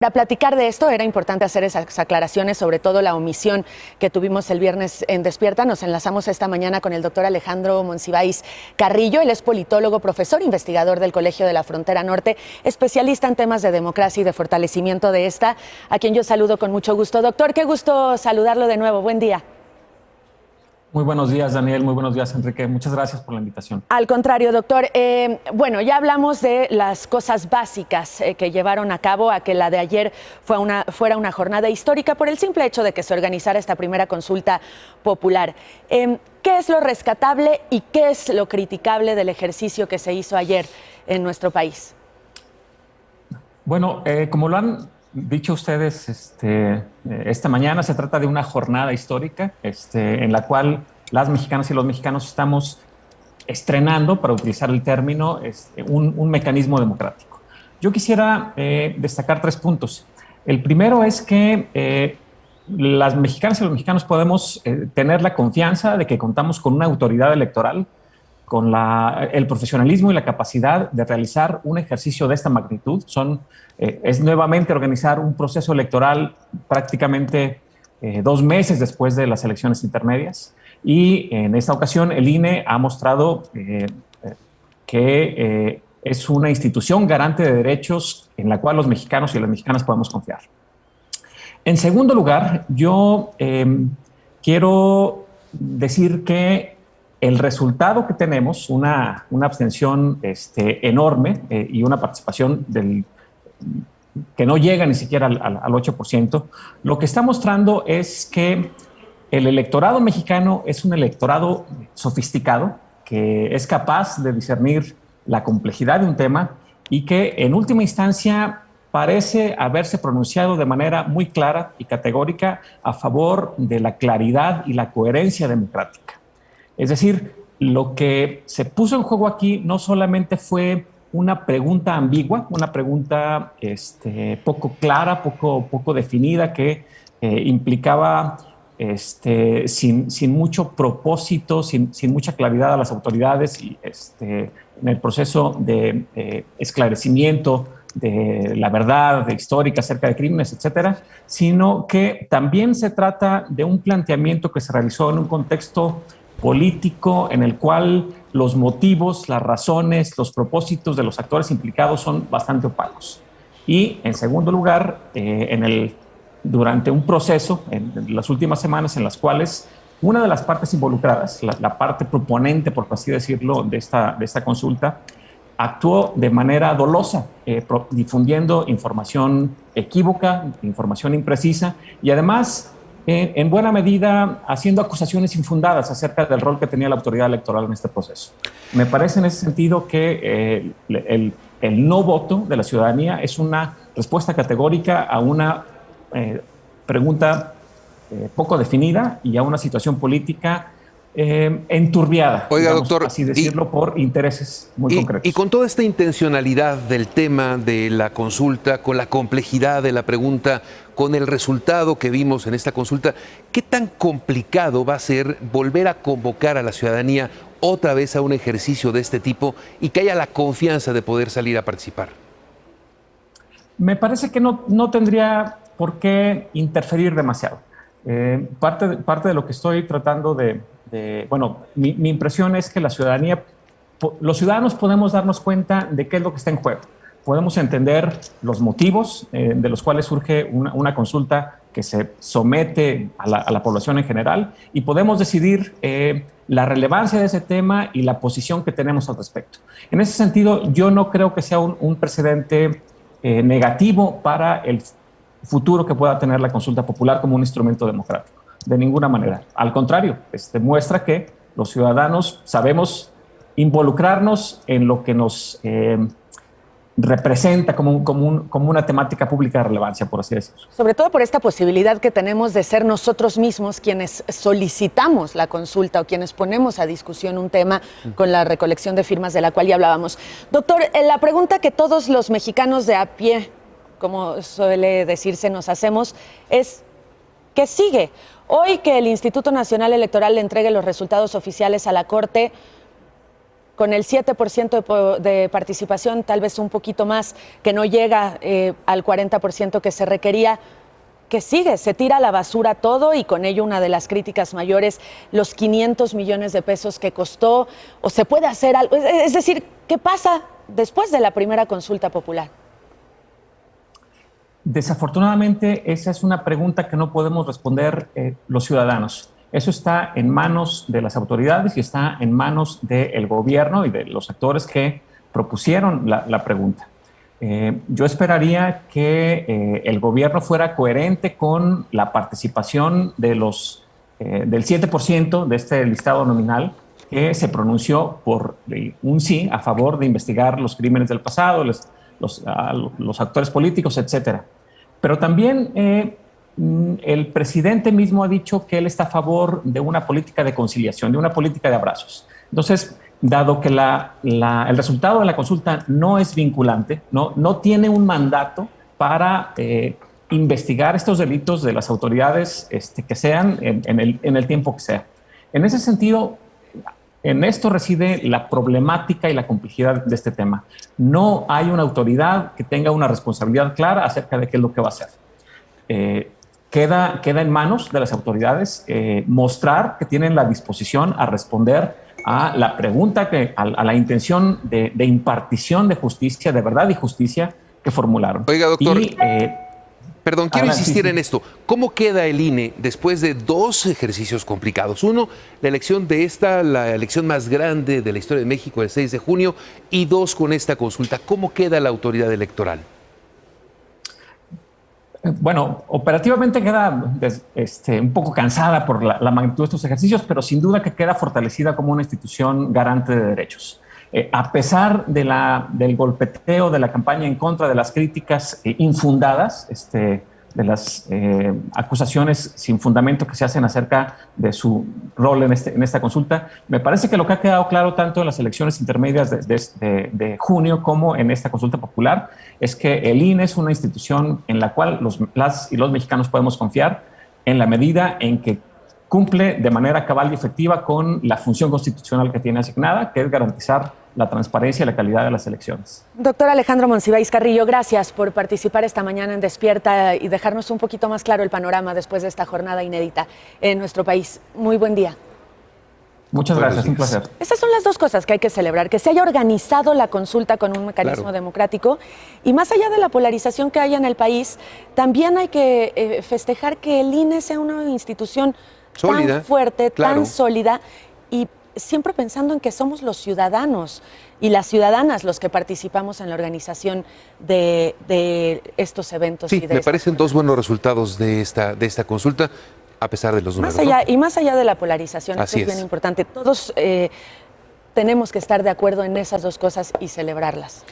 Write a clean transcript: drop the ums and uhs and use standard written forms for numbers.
Para platicar de esto era importante hacer esas aclaraciones, sobre todo la omisión que tuvimos el viernes en Despierta. Nos enlazamos esta mañana con el doctor Alejandro Monsiváis Carrillo. Él es politólogo, profesor, investigador del Colegio de la Frontera Norte, especialista en temas de democracia y de fortalecimiento de esta, a quien yo saludo con mucho gusto. Doctor, qué gusto saludarlo de nuevo. Buen día. Muy buenos días, Daniel. Muy buenos días, Enrique. Muchas gracias por la invitación. Al contrario, doctor. Bueno, ya hablamos de las cosas básicas que llevaron a cabo a que la de ayer fuera una jornada histórica por el simple hecho de que se organizara esta primera consulta popular. ¿Qué es lo rescatable y qué es lo criticable del ejercicio que se hizo ayer en nuestro país? Bueno, como lo han dicho ustedes esta mañana, se trata de una jornada histórica en la cual las mexicanas y los mexicanos estamos estrenando, para utilizar el término, un mecanismo democrático. Yo quisiera destacar 3 puntos. El primero es que las mexicanas y los mexicanos podemos tener la confianza de que contamos con una autoridad electoral con el profesionalismo y la capacidad de realizar un ejercicio de esta magnitud. Es nuevamente organizar un proceso electoral prácticamente 2 meses después de las elecciones intermedias. Y en esta ocasión el INE ha mostrado que es una institución garante de derechos en la cual los mexicanos y las mexicanas podemos confiar. En segundo lugar, yo quiero decir que el resultado que tenemos, una abstención enorme y una participación que no llega ni siquiera al 8%, lo que está mostrando es que el electorado mexicano es un electorado sofisticado, que es capaz de discernir la complejidad de un tema y que en última instancia parece haberse pronunciado de manera muy clara y categórica a favor de la claridad y la coherencia democrática. Es decir, lo que se puso en juego aquí no solamente fue una pregunta ambigua, una pregunta poco clara, poco definida, que implicaba sin mucho propósito, sin mucha claridad a las autoridades y en el proceso de esclarecimiento de la verdad histórica acerca de crímenes, etcétera, sino que también se trata de un planteamiento que se realizó en un contexto político en el cual los motivos, las razones, los propósitos de los actores implicados son bastante opacos. Y en segundo lugar, durante un proceso en las últimas semanas en las cuales una de las partes involucradas, la parte proponente, por así decirlo, de esta consulta, actuó de manera dolosa, difundiendo información equívoca, información imprecisa y además en buena medida haciendo acusaciones infundadas acerca del rol que tenía la autoridad electoral en este proceso. Me parece en ese sentido que el no voto de la ciudadanía es una respuesta categórica a una pregunta poco definida y a una situación política enturbiada. Oiga, digamos, doctor, así decirlo, por intereses muy concretos. Y con toda esta intencionalidad del tema de la consulta, con la complejidad de la pregunta, con el resultado que vimos en esta consulta, ¿qué tan complicado va a ser volver a convocar a la ciudadanía otra vez a un ejercicio de este tipo y que haya la confianza de poder salir a participar? Me parece que no tendría por qué interferir demasiado. Parte de lo que estoy tratando bueno, mi impresión es que los ciudadanos podemos darnos cuenta de qué es lo que está en juego. Podemos entender los motivos de los cuales surge una consulta que se somete a la población en general y podemos decidir la relevancia de ese tema y la posición que tenemos al respecto. En ese sentido, yo no creo que sea un precedente negativo para el futuro que pueda tener la consulta popular como un instrumento democrático. De ninguna manera. Al contrario, muestra que los ciudadanos sabemos involucrarnos en lo que nos representa como una temática pública de relevancia, por así decirlo. Sobre todo por esta posibilidad que tenemos de ser nosotros mismos quienes solicitamos la consulta o quienes ponemos a discusión un tema con la recolección de firmas de la cual ya hablábamos. Doctor, la pregunta que todos los mexicanos de a pie, como suele decirse, nos hacemos es ¿qué sigue? Hoy que el Instituto Nacional Electoral le entregue los resultados oficiales a la Corte, con el 7% de participación, tal vez un poquito más, que no llega al 40% que se requería. ¿Qué sigue? Se tira a la basura todo y con ello una de las críticas mayores, los 500 millones de pesos que costó, o se puede hacer algo. Es decir, ¿qué pasa después de la primera consulta popular? Desafortunadamente, esa es una pregunta que no podemos responder los ciudadanos. Eso está en manos de las autoridades y está en manos del gobierno y de los actores que propusieron la pregunta. Yo esperaría que el gobierno fuera coherente con la participación de del 7% de este listado nominal que se pronunció por un sí a favor de investigar los crímenes del pasado, los actores políticos, etcétera. Pero también el presidente mismo ha dicho que él está a favor de una política de conciliación, de una política de abrazos. Entonces, dado que el resultado de la consulta no es vinculante, no tiene un mandato para investigar estos delitos de las autoridades que sean en el tiempo que sea. En ese sentido, en esto reside la problemática y la complejidad de este tema. No hay una autoridad que tenga una responsabilidad clara acerca de qué es lo que va a hacer. Queda en manos de las autoridades mostrar que tienen la disposición a responder a la pregunta, a la intención de impartición de justicia, de verdad y justicia que formularon. Oiga, doctor, perdón, quiero insistir sí. en esto. ¿Cómo queda el INE después de dos ejercicios complicados? Uno, la elección la elección más grande de la historia de México, el 6 de junio, y dos, con esta consulta. ¿Cómo queda la autoridad electoral? Bueno, operativamente queda un poco cansada por la magnitud de estos ejercicios, pero sin duda que queda fortalecida como una institución garante de derechos. A pesar del golpeteo de la campaña en contra de las críticas infundadas, de las acusaciones sin fundamento que se hacen acerca de su rol en esta consulta, me parece que lo que ha quedado claro tanto en las elecciones intermedias de junio como en esta consulta popular es que el INE es una institución en la cual las y los mexicanos podemos confiar en la medida en que cumple de manera cabal y efectiva con la función constitucional que tiene asignada, que es garantizar la transparencia y la calidad de las elecciones. Doctor Alejandro Monsiváis Carrillo, gracias por participar esta mañana en Despierta y dejarnos un poquito más claro el panorama después de esta jornada inédita en nuestro país. Muy buen día. Muchas gracias, un placer. Estas son las dos cosas que hay que celebrar, que se haya organizado la consulta con un mecanismo democrático y más allá de la polarización que hay en el país, también hay que festejar que el INE sea una institución sólida, tan fuerte, tan sólida y siempre pensando en que somos los ciudadanos y las ciudadanas los que participamos en la organización de estos eventos. Sí, me parecen dos buenos resultados de esta consulta, a pesar de los números. Más allá de la polarización, eso es bien importante. Todos tenemos que estar de acuerdo en esas dos cosas y celebrarlas.